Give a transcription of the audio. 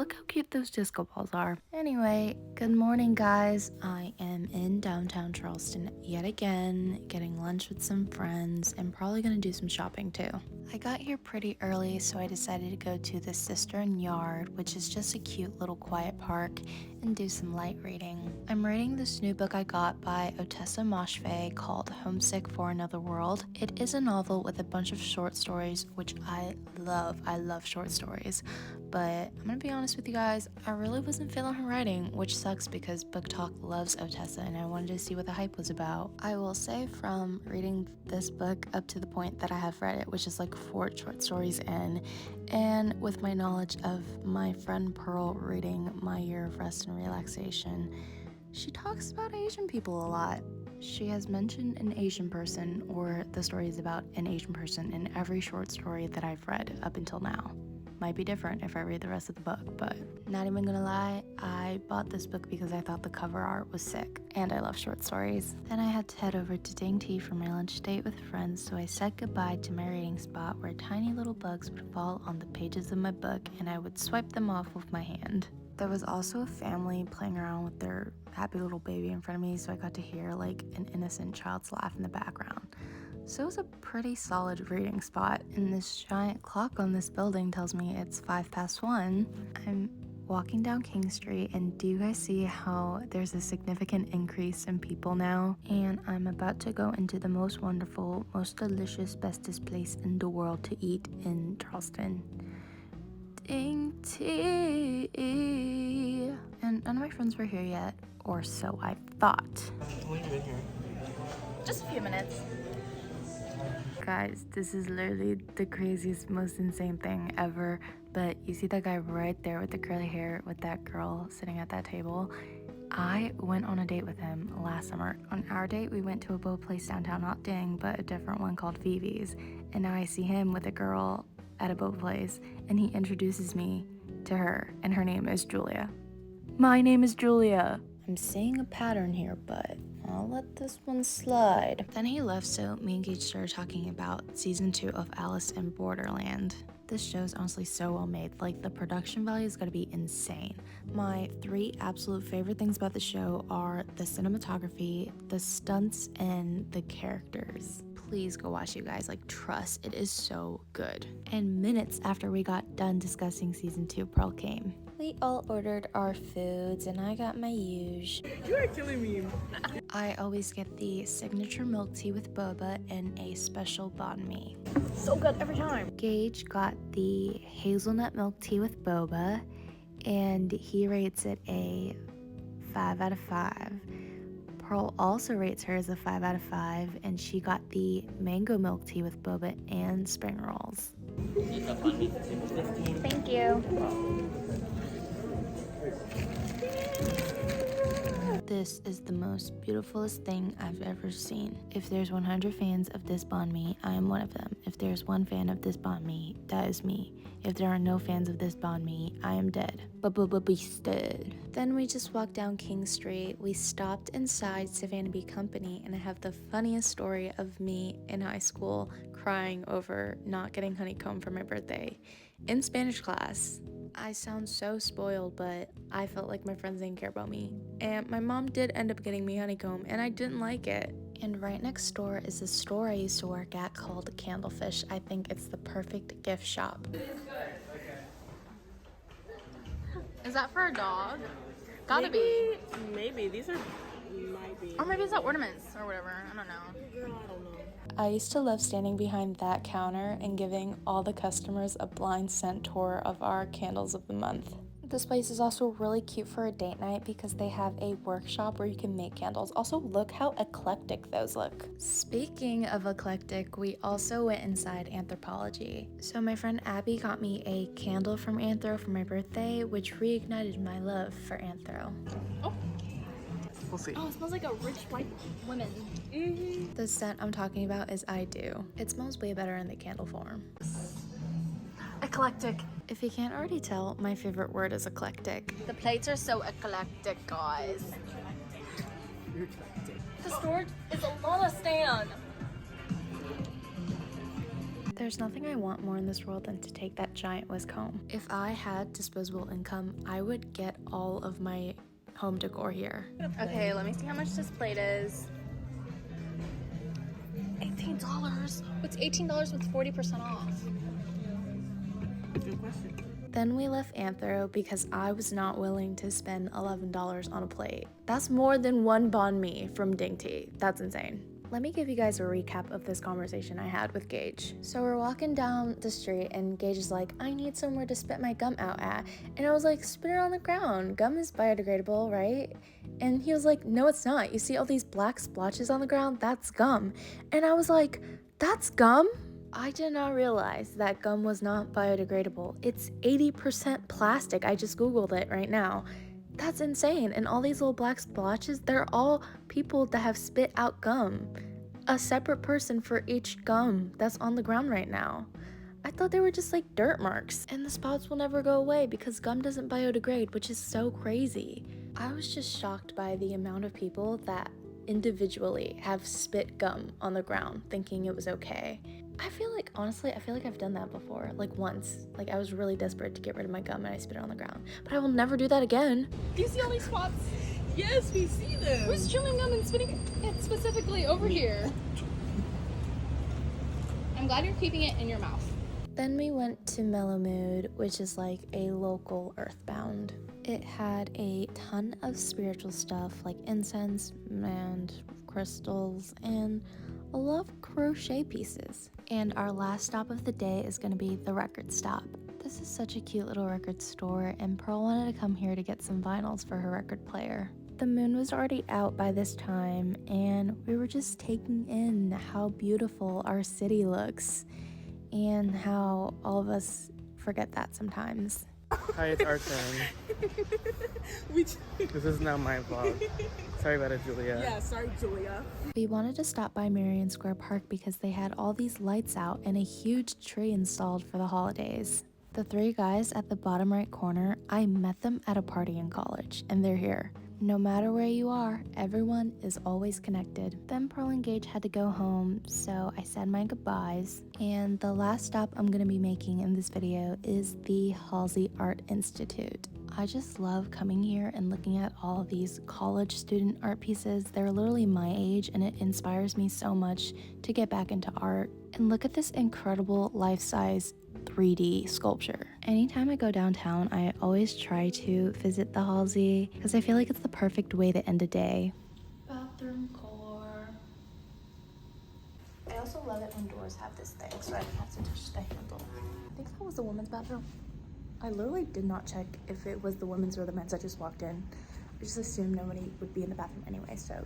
look how cute those disco balls are. Anyway, good morning guys. I am in downtown Charleston yet again, getting lunch with some friends and probably gonna do some shopping too. I got here pretty early, so I decided to go to the Cistern Yard, which is just a cute little quiet park, and do some light reading. I'm reading this new book I got by Ottessa Moshfegh called Homesick for Another World. It is a novel with a bunch of short stories, which I love. I love short stories. But I'm gonna be honest with you guys, I really wasn't feeling her writing, which sucks because Book Talk loves Ottessa and I wanted to see what the hype was about. I will say from reading this book up to the point that I have read it, which is like 4 short stories in, and with my knowledge of my friend Pearl reading My Year of Rest and Relaxation, she talks about Asian people a lot. She has mentioned an Asian person, or the story is about an Asian person, in every short story that I've read up until now. Might be different if I read the rest of the book, but not even gonna lie, I bought this book because I thought the cover art was sick, and I love short stories. Then I had to head over to Ding Tea for my lunch date with friends, so I said goodbye to my reading spot where tiny little bugs would fall on the pages of my book and I would swipe them off with my hand. There was also a family playing around with their happy little baby in front of me, so I got to hear like an innocent child's laugh in the background. So it was a pretty solid reading spot, and this giant clock on this building tells me it's 1:05. I'm walking down King Street, and do you guys see how there's a significant increase in people now? And I'm about to go into the most wonderful, most delicious, bestest place in the world to eat in Charleston. Ding Tea. And none of my friends were here yet, or so I thought. How long have you been here? Just a few minutes. Guys, this is literally the craziest, most insane thing ever, but you see that guy right there with the curly hair with that girl sitting at that table? I went on a date with him last summer. On our date, we went to a boat place downtown, not Ding, but a different one called Vivi's, and now I see him with a girl at a boat place, and he introduces me to her, and her name is Julia. My name is Julia. I'm seeing a pattern here, but I'll let this one slide. Then he left, so me and Gage started talking about season 2 of Alice in Borderland. This show is honestly so well made. Like, the production value is gonna be insane. My 3 absolute favorite things about the show are the cinematography, the stunts, and the characters. Please go watch, you guys. Like, trust, it is so good. And minutes after we got done discussing season 2, Pearl came. We all ordered our foods, and I got my huge. You are killing me. I always get the signature milk tea with boba and a special banh mi. So good every time. Gage got the hazelnut milk tea with boba, and he rates it a 5 out of 5. Pearl also rates hers a 5 out of 5, and she got the mango milk tea with boba and spring rolls. Thank you. This is the most beautifulest thing I've ever seen. If there's 100 fans of this banh mi, I am one of them. If there's 1 fan of this banh mi, that is me. If there are no fans of this banh mi, I am dead. Beasted. Then we just walked down King Street. We stopped inside Savannah Bee Company, and I have the funniest story of me in high school crying over not getting honeycomb for my birthday in Spanish class. I sound so spoiled, but I felt like my friends didn't care about me. And my mom did end up getting me honeycomb, and I didn't like it. And right next door is a store I used to work at called Candlefish. I think it's the perfect gift shop. Is that for a dog? Gotta be. Maybe. These are, might be. Or maybe it's the ornaments or whatever. I don't know. Girl, I don't know. I used to love standing behind that counter and giving all the customers a blind scent tour of our candles of the month. This place is also really cute for a date night because they have a workshop where you can make candles. Also, look how eclectic those look. Speaking of eclectic, we also went inside Anthropology. So my friend Abby got me a candle from Anthro for my birthday, which reignited my love for Anthro. Oh. We'll see. Oh, it smells like a rich white woman. Mm-hmm. The scent I'm talking about is I Do. It smells way better in the candle form. Eclectic. If you can't already tell, my favorite word is eclectic. The plates are so eclectic, guys. The store is a lot of stand. There's There's nothing I want more in this world than to take that giant whisk home. If I had disposable income, I would get all of my home decor here. Okay, let me see how much this plate is. $18. It's $18 with 40% off. Good question. Then we left Anthro because I was not willing to spend $11 on a plate. That's more than one banh mi from Ding Tea. That's insane. Let me give you guys a recap of this conversation I had with Gage. So we're walking down the street and Gage is like, I need somewhere to spit my gum out at. And I was like, spit it on the ground. Gum is biodegradable, right? And he was like, no, it's not. You see all these black splotches on the ground? That's gum. And I was like, that's gum? I did not realize that gum was not biodegradable. It's 80% plastic. I just Googled it right now. That's insane. And all these little black splotches, they're all people that have spit out gum. A separate person for each gum that's on the ground right now. I thought they were just like dirt marks. And the spots will never go away because gum doesn't biodegrade, which is so crazy. I was just shocked by the amount of people that individually have spit gum on the ground thinking it was okay. Honestly, I feel like I've done that before, like once. Like I was really desperate to get rid of my gum and I spit it on the ground. But I will never do that again. Do you see all these spots? Yes, we see them. Who's chewing gum and spitting it specifically over here? I'm glad you're keeping it in your mouth. Then we went to Mellow Mood, which is like a local Earthbound. It had a ton of spiritual stuff like incense and crystals and a lot of crochet pieces. And our last stop of the day is going to be the record stop. This is such a cute little record store, and Pearl wanted to come here to get some vinyls for her record player. The moon was already out by this time, and we were just taking in how beautiful our city looks and how all of us forget that sometimes. Hi, it's our turn. This is now my vlog. Sorry about it, Julia. Yeah, sorry, Julia. We wanted to stop by Marion Square Park because they had all these lights out and a huge tree installed for the holidays. The three guys at the bottom right corner, I met them at a party in college, and they're here. No matter where you are, everyone is always connected. Then Pearl and Gage had to go home, so I said my goodbyes. And the last stop I'm gonna be making in this video is the Halsey Art Institute. I just love coming here and looking at all of these college student art pieces. They're literally my age, and it inspires me so much to get back into art. And look at this incredible life-size 3D sculpture. Anytime I go downtown, I always try to visit the Halsey because I feel like it's the perfect way to end a day. Bathroom core. I also love it when doors have this thing so I don't have to touch the handle. I think that was the women's bathroom. I literally did not check if it was the women's or the men's. I just walked in. I just assumed nobody would be in the bathroom anyway, so